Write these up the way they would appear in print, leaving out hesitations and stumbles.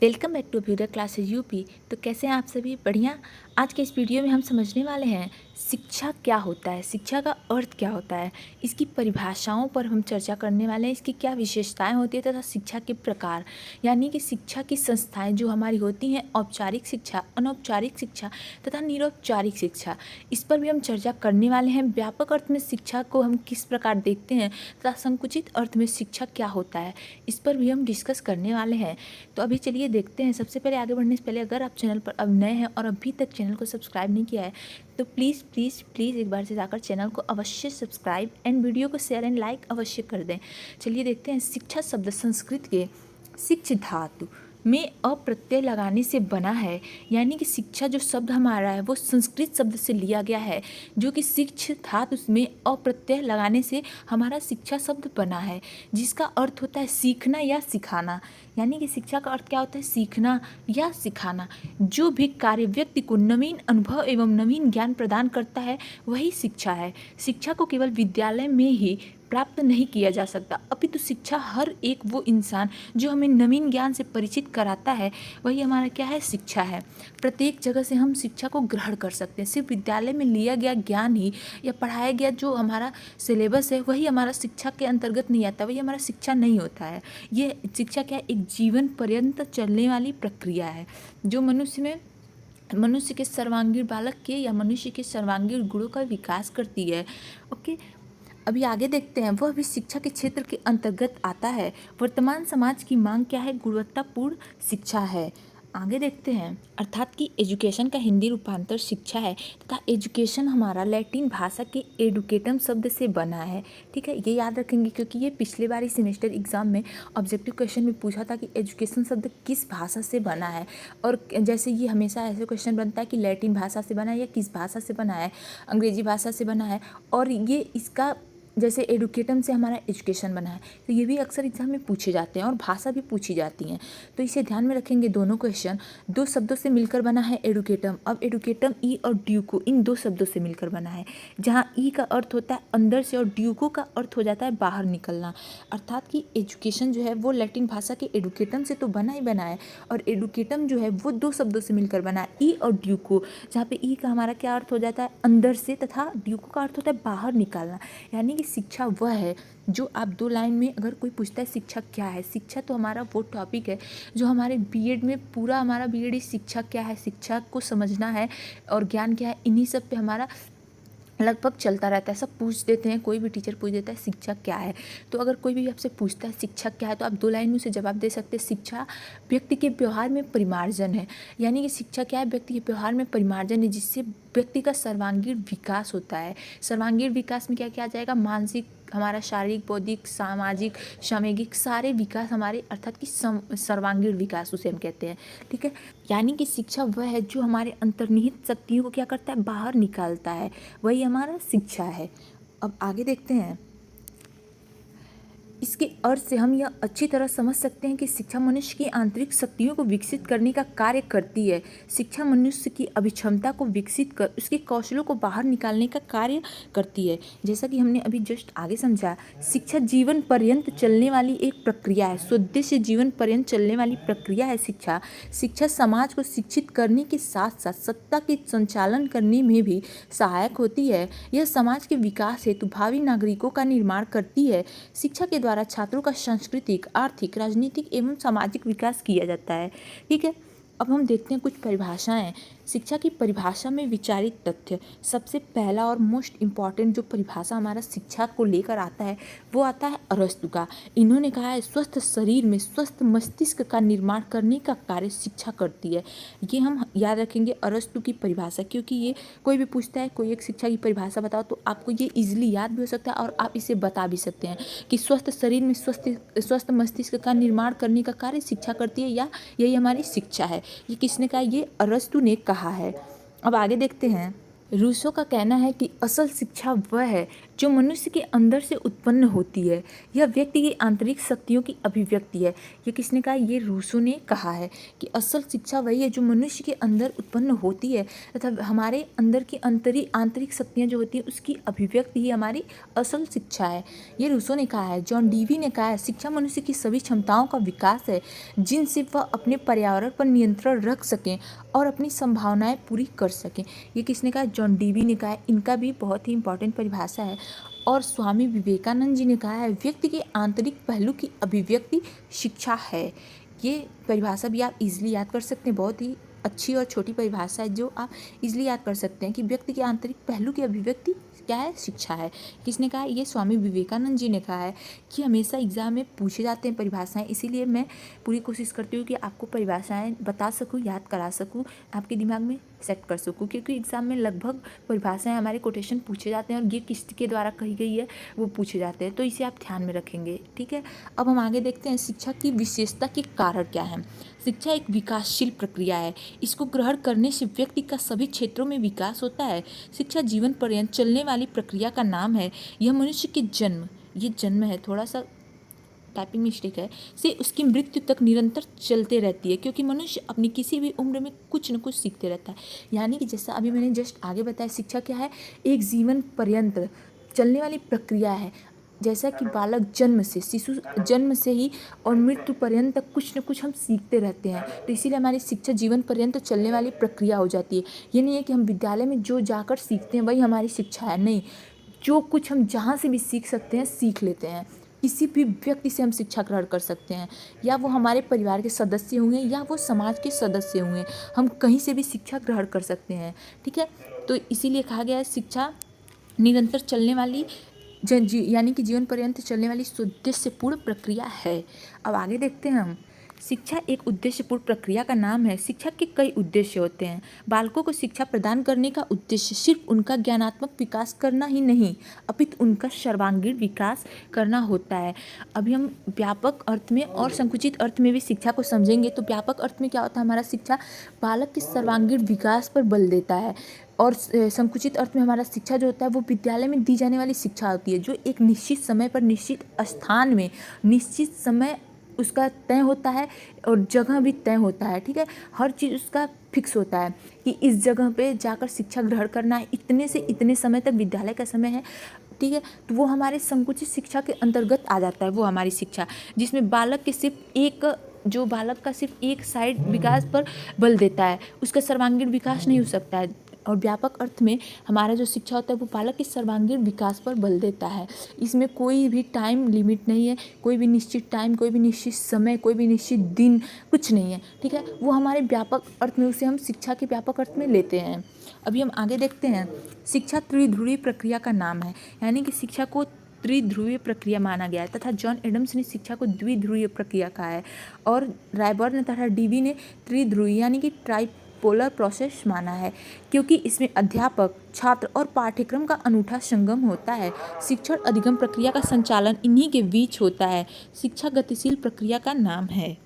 Welcome back to Buder classes UP. तो कैसे हैं आप सभी? बढ़िया। आज के इस वीडियो में हम समझने वाले हैं शिक्षा क्या होता है, शिक्षा का अर्थ क्या होता है, इसकी परिभाषाओं पर हम चर्चा करने वाले हैं, इसकी क्या विशेषताएं होती है तथा शिक्षा के प्रकार, यानी कि शिक्षा की संस्थाएं जो हमारी होती हैं, औपचारिक शिक्षा, अनौपचारिक शिक्षा तथा निरौपचारिक शिक्षा, इस पर भी हम चर्चा करने वाले हैं। व्यापक अर्थ में शिक्षा को हम किस प्रकार देखते हैं तथा संकुचित अर्थ में शिक्षा क्या होता है, इस पर भी हम डिस्कस करने वाले हैं। तो अभी चलिए देखते हैं। सबसे पहले आगे बढ़ने से पहले अगर आप चैनल पर अब नए हैं और अभी तक चैनल को सब्सक्राइब नहीं किया है तो प्लीज़ प्लीज़ प्लीज़ एक बार से जाकर चैनल को अवश्य सब्सक्राइब एंड वीडियो को शेयर एंड लाइक अवश्य कर दें। चलिए देखते हैं। शिक्षा शब्द संस्कृत के शिक्ष धातु में अप्रत्यय लगाने से बना है, यानी कि शिक्षा जो शब्द हमारा है वो संस्कृत शब्द से लिया गया है, जो कि शिक्ष धातु में अप्रत्यय लगाने से हमारा शिक्षा शब्द बना है, जिसका अर्थ होता है सीखना या सिखाना। यानी कि शिक्षा का अर्थ क्या होता है? सीखना या सिखाना। जो भी कार्य व्यक्ति को नवीन अनुभव एवं नवीन ज्ञान प्रदान करता है वही शिक्षा है। शिक्षा को केवल विद्यालय में ही प्राप्त नहीं किया जा सकता, अपितु शिक्षा हर एक वो इंसान जो हमें नवीन ज्ञान से परिचित कराता है वही हमारा क्या है? शिक्षा है। प्रत्येक जगह से हम शिक्षा को ग्रहण कर सकते हैं। सिर्फ विद्यालय में लिया गया ज्ञान ही या पढ़ाया गया जो हमारा सिलेबस है वही हमारा शिक्षा के अंतर्गत नहीं आता, वही हमारा शिक्षा नहीं होता है। ये शिक्षा क्या है? एक जीवन पर्यंत चलने वाली प्रक्रिया है जो मनुष्य के सर्वांगीण बालक के या मनुष्य के सर्वांगीण गुणों का विकास करती है। ओके, अभी आगे देखते हैं। वह भी शिक्षा के क्षेत्र के अंतर्गत आता है। वर्तमान समाज की मांग क्या है? गुणवत्तापूर्ण शिक्षा है। आगे देखते हैं। अर्थात कि एजुकेशन का हिंदी रूपांतर शिक्षा है तथा एजुकेशन हमारा लैटिन भाषा के एडुकेटम शब्द से बना है। ठीक है, ये याद रखेंगे क्योंकि ये पिछले बार ही सेमेस्टर एग्जाम में ऑब्जेक्टिव क्वेश्चन में पूछा था कि एजुकेशन शब्द किस भाषा से बना है। और जैसे ये हमेशा ऐसे क्वेश्चन बनता है कि लैटिन भाषा से बना है या किस भाषा से बना है, अंग्रेजी भाषा से बना है, और ये इसका जैसे एडुकेटम से हमारा एजुकेशन बना है, तो ये भी अक्सर एग्जाम में पूछे जाते हैं और भाषा भी पूछी जाती हैं। तो इसे ध्यान में रखेंगे। दोनों क्वेश्चन दो शब्दों से मिलकर बना है एडुकेटम। अब एडुकेटम ई और ड्यूको इन दो शब्दों से मिलकर बना है, जहाँ ई का अर्थ होता है अंदर से और ड्यूको का अर्थ हो जाता है बाहर निकलना। अर्थात कि एजुकेशन जो है वो लैटिन भाषा के एडुकेटम से तो बना ही बना है, और एडुकेटम जो है वो दो शब्दों से मिलकर बना है, ई और ड्यूको, जहाँ पे ई का हमारा क्या अर्थ हो जाता है? अंदर से, तथा ड्यूको का अर्थ होता है बाहर निकालना। यानी शिक्षा वह है जो आप दो लाइन में अगर कोई पूछता है शिक्षा क्या है, शिक्षा तो हमारा वो टॉपिक है जो हमारे बीएड में पूरा हमारा बीएड शिक्षा क्या है, शिक्षा को समझना है और ज्ञान क्या है, इन्हीं सब पे हमारा लगभग चलता रहता है। सब पूछ देते हैं, कोई भी टीचर पूछ देता है शिक्षा क्या है। तो अगर कोई भी आपसे पूछता है शिक्षा क्या है तो आप दो लाइन में उसे जवाब दे सकते हैं, शिक्षा व्यक्ति के व्यवहार में परिमार्जन है। यानी कि शिक्षा क्या है? व्यक्ति के व्यवहार में परिमार्जन है, जिससे व्यक्ति का सर्वांगीण विकास होता है। सर्वांगीण विकास में क्या क्या आ जाएगा? मानसिक, हमारा शारीरिक, बौद्धिक, सामाजिक, सामयिक सारे विकास हमारे, अर्थात कि सर्वांगीण विकास उसे हम कहते हैं। ठीक है, यानी कि शिक्षा वह है जो हमारे अंतर्निहित शक्तियों को क्या करता है? बाहर निकालता है, वही हमारा शिक्षा है। अब आगे देखते हैं। इसके अर्थ से हम यह अच्छी तरह समझ सकते हैं कि शिक्षा मनुष्य की आंतरिक शक्तियों को विकसित करने का कार्य करती है। शिक्षा मनुष्य की अभिक्षमता को विकसित कर उसके कौशलों को बाहर निकालने का कार्य करती है। जैसा कि हमने अभी जस्ट आगे समझा, शिक्षा जीवन पर्यंत चलने वाली एक प्रक्रिया है, स्वदेशी जीवन पर्यंत चलने वाली प्रक्रिया है शिक्षा। शिक्षा समाज को शिक्षित करने के साथ साथ सत्ता के संचालन करने में भी सहायक होती है। यह समाज के विकास हेतु भावी नागरिकों का निर्माण करती है। शिक्षा के द्वारा छात्रों का सांस्कृतिक, आर्थिक, राजनीतिक एवं सामाजिक विकास किया जाता है। ठीक है, अब हम देखते हैं कुछ परिभाषाएं। शिक्षा की परिभाषा में विचारित तथ्य। सबसे पहला और मोस्ट इम्पॉर्टेंट जो परिभाषा हमारा शिक्षा को लेकर आता है वो आता है अरस्तु का। इन्होंने कहा है स्वस्थ शरीर में स्वस्थ मस्तिष्क का निर्माण करने का कार्य शिक्षा करती है। ये हम याद रखेंगे अरस्तु की परिभाषा, क्योंकि ये कोई भी पूछता है कोई एक शिक्षा की परिभाषा बताओ तो आपको ये इजीली याद भी हो सकता है और आप इसे बता भी सकते हैं कि स्वस्थ शरीर में स्वस्थ मस्तिष्क का निर्माण करने का कार्य शिक्षा करती है, या यही हमारी शिक्षा है। ये किसने कहा? ये अरस्तु ने कहा है। अब आगे देखते हैं। रूसो का कहना है कि असल शिक्षा वह है जो मनुष्य के अंदर से उत्पन्न होती है। यह व्यक्ति की आंतरिक शक्तियों की अभिव्यक्ति है। ये किसने कहा? ये रूसो ने कहा है कि असल शिक्षा वही है जो मनुष्य के अंदर उत्पन्न होती है तथा हमारे अंदर की आंतरिक शक्तियाँ जो होती हैं उसकी अभिव्यक्ति ही हमारी असल शिक्षा है। ये रूसो ने कहा है। जॉन डीवी ने कहा है शिक्षा मनुष्य की सभी क्षमताओं का विकास है जिनसे वह अपने पर्यावरण पर नियंत्रण रख सकें और अपनी संभावनाएं पूरी कर सकें। ये किसने कहा? जॉन डीवी ने कहा है। इनका भी बहुत ही इंपॉर्टेंट परिभाषा है। और स्वामी विवेकानंद जी ने कहा है व्यक्ति के आंतरिक पहलू की अभिव्यक्ति शिक्षा है। ये परिभाषा भी आप इजीली याद कर सकते हैं। बहुत ही अच्छी और छोटी परिभाषा है जो आप इजीली याद कर सकते हैं कि व्यक्ति के आंतरिक पहलू की अभिव्यक्ति क्या है? शिक्षा है। किसने कहा? ये स्वामी विवेकानंद जी ने कहा है कि हमेशा एग्जाम में पूछे जाते हैं परिभाषाएं, इसीलिए मैं पूरी कोशिश करती हूँ कि आपको परिभाषाएं बता सकूँ, याद करा सकूँ, आपके दिमाग में सेट कर सकूँ, क्योंकि एग्जाम में लगभग परिभाषाएं हमारे कोटेशन पूछे जाते हैं और ये किसके द्वारा कही गई है वो पूछे जाते हैं, तो इसे आप ध्यान में रखेंगे। ठीक है, अब हम आगे देखते हैं शिक्षा की विशेषता के कारण क्या है। शिक्षा एक विकासशील प्रक्रिया है। इसको ग्रहण करने से व्यक्ति का सभी क्षेत्रों में विकास होता है। शिक्षा जीवन पर्यंत चलने वाली प्रक्रिया का नाम है। यह मनुष्य के जन्म है, थोड़ा सा टाइपिंग मिस्टेक है, से उसकी मृत्यु तक निरंतर चलते रहती है, क्योंकि मनुष्य अपनी किसी भी उम्र में कुछ न कुछ सीखते रहता है। यानी कि जैसा अभी मैंने जस्ट आगे बताया, शिक्षा क्या है? एक जीवन पर्यंत चलने वाली प्रक्रिया है। जैसा कि बालक शिशु जन्म से ही और मृत्यु पर्यंत तक कुछ न कुछ हम सीखते रहते हैं, तो इसीलिए हमारी शिक्षा जीवन पर्यंत चलने वाली प्रक्रिया हो जाती है। ये नहीं है कि हम विद्यालय में जो जाकर सीखते हैं वही हमारी शिक्षा है, नहीं, जो कुछ हम जहाँ से भी सीख सकते हैं सीख लेते हैं। किसी भी व्यक्ति से हम शिक्षा ग्रहण कर सकते हैं, या वो हमारे परिवार के सदस्य होंगे या वो समाज के सदस्य होंगे, हम कहीं से भी शिक्षा ग्रहण कर सकते हैं। ठीक है, तो इसीलिए कहा गया है शिक्षा निरंतर चलने वाली यानी कि जीवन पर्यंत चलने वाली उद्देश्यपूर्ण प्रक्रिया है। अब आगे देखते हैं हम। शिक्षा एक उद्देश्यपूर्ण प्रक्रिया का नाम है। शिक्षा के कई उद्देश्य होते हैं। बालकों को शिक्षा प्रदान करने का उद्देश्य सिर्फ उनका ज्ञानात्मक विकास करना ही नहीं, अपितु उनका सर्वांगीण विकास करना होता है। अभी हम व्यापक अर्थ में और संकुचित अर्थ में भी शिक्षा को समझेंगे। तो व्यापक अर्थ में क्या होता है? हमारा शिक्षा बालक के सर्वांगीण विकास पर बल देता है, और संकुचित अर्थ में हमारा शिक्षा जो होता है वो विद्यालय में दी जाने वाली शिक्षा होती है, जो एक निश्चित समय पर निश्चित स्थान में निश्चित समय उसका तय होता है और जगह भी तय होता है। ठीक है, हर चीज़ उसका फिक्स होता है कि इस जगह पे जाकर शिक्षा ग्रहण करना है, इतने से इतने समय तक विद्यालय का समय है। ठीक है, तो वो हमारे संकुचित शिक्षा के अंतर्गत आ जाता है। वो हमारी शिक्षा जिसमें बालक का सिर्फ एक साइड विकास पर बल देता है, उसका सर्वांगीण विकास नहीं हो सकता है। और व्यापक अर्थ में हमारा जो शिक्षा होता है वो बालक के सर्वांगीण विकास पर बल देता है। इसमें कोई भी टाइम लिमिट नहीं है, कोई भी निश्चित टाइम, कोई भी निश्चित समय, कोई भी निश्चित दिन, कुछ नहीं है। ठीक है, वो हमारे व्यापक अर्थ में, उसे हम शिक्षा के व्यापक अर्थ में लेते हैं। अभी हम आगे देखते हैं। शिक्षा त्रिध्रुवीय प्रक्रिया का नाम है, यानी कि शिक्षा को त्रिध्रुवीय प्रक्रिया माना गया है, तथा जॉन एडम्स ने शिक्षा को द्विध्रुवीय प्रक्रिया कहा है, और रायबर्न तथा डीवी ने त्रिध्रुवीय यानी कि ट्राइपोलर प्रोसेस माना है, क्योंकि इसमें अध्यापक, छात्र और पाठ्यक्रम का अनूठा संगम होता है। शिक्षण अधिगम प्रक्रिया का संचालन इन्हीं के बीच होता है। शिक्षा गतिशील प्रक्रिया का नाम है।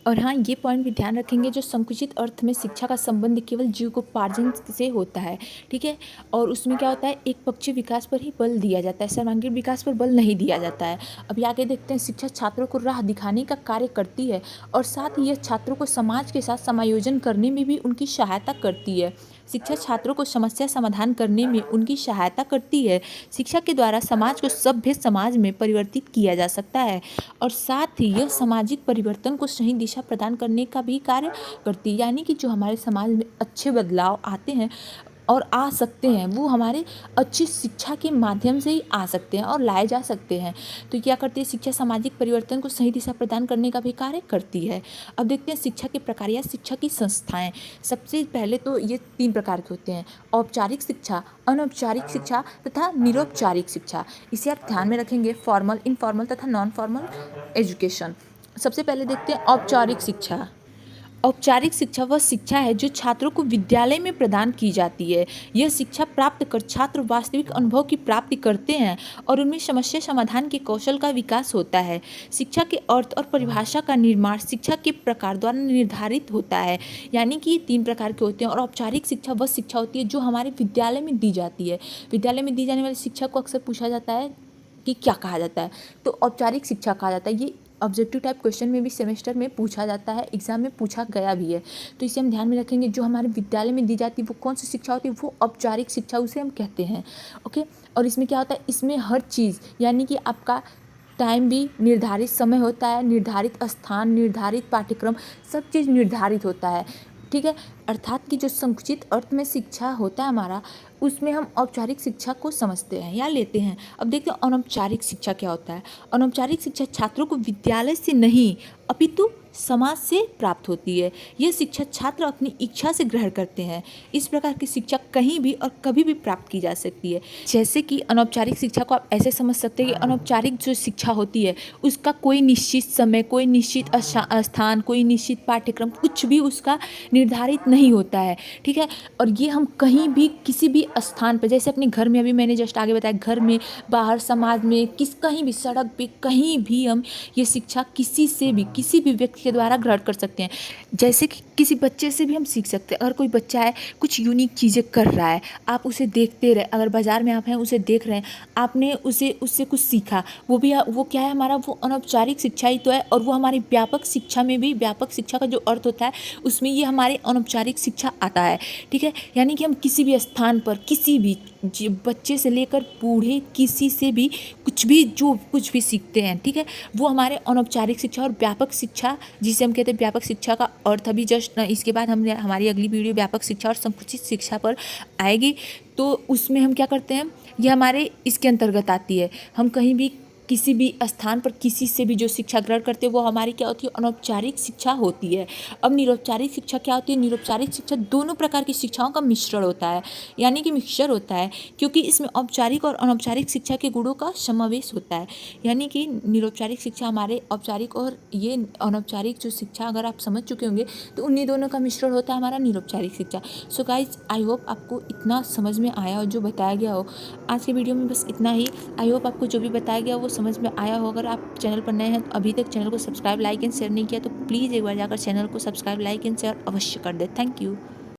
और हाँ, ये पॉइंट भी ध्यान रखेंगे, जो संकुचित अर्थ में शिक्षा का संबंध केवल जीविकोपार्जन से होता है। ठीक है, और उसमें क्या होता है? एक पक्षीय विकास पर ही बल दिया जाता है, सर्वांगीण विकास पर बल नहीं दिया जाता है। अभी आगे देखते हैं। शिक्षा छात्रों को राह दिखाने का कार्य करती है, और साथ ही यह छात्रों को समाज के साथ समायोजन करने में भी उनकी सहायता करती है। शिक्षा छात्रों को समस्या समाधान करने में उनकी सहायता करती है। शिक्षा के द्वारा समाज को सभ्य समाज में परिवर्तित किया जा सकता है, और साथ ही यह सामाजिक परिवर्तन को सही दिशा प्रदान करने का भी कार्य करती है। यानी कि जो हमारे समाज में अच्छे बदलाव आते हैं और आ सकते हैं, वो हमारे अच्छी शिक्षा के माध्यम से ही आ सकते हैं और लाए जा सकते हैं। तो क्या करती है? शिक्षा सामाजिक परिवर्तन को सही दिशा प्रदान करने का भी कार्य करती है। अब देखते हैं शिक्षा के प्रकार या शिक्षा की संस्थाएं। सबसे पहले तो ये 3 प्रकार के होते हैं: औपचारिक शिक्षा, अनौपचारिक शिक्षा तथा निरौपचारिक शिक्षा। इसे आप ध्यान में रखेंगे, फॉर्मल, इनफॉर्मल तथा नॉन फॉर्मल एजुकेशन। सबसे पहले देखते हैं औपचारिक शिक्षा। औपचारिक शिक्षा वह शिक्षा है जो छात्रों को विद्यालय में प्रदान की जाती है। यह शिक्षा प्राप्त कर छात्र वास्तविक अनुभव की प्राप्ति करते हैं और उनमें समस्या समाधान के कौशल का विकास होता है। शिक्षा के अर्थ और परिभाषा का निर्माण शिक्षा के प्रकार द्वारा निर्धारित होता है, यानी कि ये 3 प्रकार के होते हैं। और औपचारिक शिक्षा वह शिक्षा होती है जो हमारे विद्यालय में दी जाती है। विद्यालय में दी जाने वाली शिक्षा को अक्सर पूछा जाता है कि क्या कहा जाता है, तो औपचारिक शिक्षा कहा जाता है। ये ऑब्जेक्टिव टाइप क्वेश्चन में भी सेमेस्टर में पूछा जाता है, एग्जाम में पूछा गया भी है, तो इसे हम ध्यान में रखेंगे। जो हमारे विद्यालय में दी जाती है वो कौन सी शिक्षा होती है, वो औपचारिक शिक्षा उसे हम कहते हैं। ओके, और इसमें क्या होता है, इसमें हर चीज़ यानी कि आपका टाइम भी निर्धारित समय होता है, निर्धारित स्थान, निर्धारित पाठ्यक्रम, सब चीज़ निर्धारित होता है। ठीक है, अर्थात कि जो संकुचित अर्थ में शिक्षा होता है हमारा, उसमें हम औपचारिक शिक्षा को समझते हैं या लेते हैं। अब देखते हैं अनौपचारिक शिक्षा क्या होता है। अनौपचारिक शिक्षा छात्रों को विद्यालय से नहीं अपितु समाज से प्राप्त होती है। यह शिक्षा छात्र अपनी इच्छा से ग्रहण करते हैं। इस प्रकार की शिक्षा कहीं भी और कभी भी प्राप्त की जा सकती है। जैसे कि अनौपचारिक शिक्षा को आप ऐसे समझ सकते हैं कि अनौपचारिक जो शिक्षा होती है उसका कोई निश्चित समय, कोई निश्चित स्थान, कोई निश्चित पाठ्यक्रम, कुछ भी उसका निर्धारित नहीं होता है। ठीक है, और ये हम कहीं भी किसी भी स्थान पर, जैसे अपने घर में, अभी मैंने जस्ट आगे बताया, घर में, बाहर, समाज में, कहीं भी, सड़क पे, कहीं भी हम ये शिक्षा किसी से भी, किसी भी व्यक्ति के द्वारा ग्रहण कर सकते हैं। जैसे कि किसी बच्चे से भी हम सीख सकते हैं। अगर कोई बच्चा है कुछ यूनिक चीज़ें कर रहा है, आप उसे देखते रहे, अगर बाजार में आप हैं उसे देख रहे हैं, आपने उससे कुछ सीखा, वो क्या है हमारा, वो अनौपचारिक शिक्षा ही तो है। और वो हमारी व्यापक शिक्षा में भी, व्यापक शिक्षा का जो अर्थ होता है उसमें ये हमारे अनौपचारिक शिक्षा आता है। ठीक है, यानी कि हम किसी भी स्थान पर, किसी भी बच्चे से लेकर बूढ़े, किसी से भी कुछ भी सीखते हैं। ठीक है, वो हमारे अनौपचारिक शिक्षा। और व्यापक शिक्षा जिसे हम कहते हैं, व्यापक शिक्षा का अर्थ अभी जस्ट इसके बाद हमारी अगली वीडियो व्यापक शिक्षा और संकुचित शिक्षा पर आएगी, तो उसमें हम क्या करते हैं, ये हमारे इसके अंतर्गत आती है। हम कहीं भी, किसी भी स्थान पर, किसी से भी जो शिक्षा ग्रहण करते हैं वो हमारी क्या होती है, अनौपचारिक शिक्षा होती है। अब निरौपचारिक शिक्षा क्या होती है, निरौपचारिक शिक्षा दोनों प्रकार की शिक्षाओं का मिश्रण होता है, यानी कि मिक्सचर होता है, क्योंकि इसमें औपचारिक और अनौपचारिक शिक्षा के गुणों का समावेश होता है। यानी कि निरौपचारिक शिक्षा हमारे औपचारिक और ये अनौपचारिक जो शिक्षा अगर आप समझ चुके होंगे तो उन्हीं दोनों का मिश्रण होता है हमारा निरौपचारिक शिक्षा। सो गाइज, आई होप आपको इतना समझ में आया हो जो बताया गया हो। आज के वीडियो में बस इतना ही। आई होप आपको जो भी बताया गया वो समझ में आया हो। अगर आप चैनल पर नए हैं तो अभी तक चैनल को सब्सक्राइब, लाइक एंड शेयर नहीं किया तो प्लीज़ एक बार जाकर चैनल को सब्सक्राइब, लाइक एंड शेयर अवश्य कर दें। Thank you.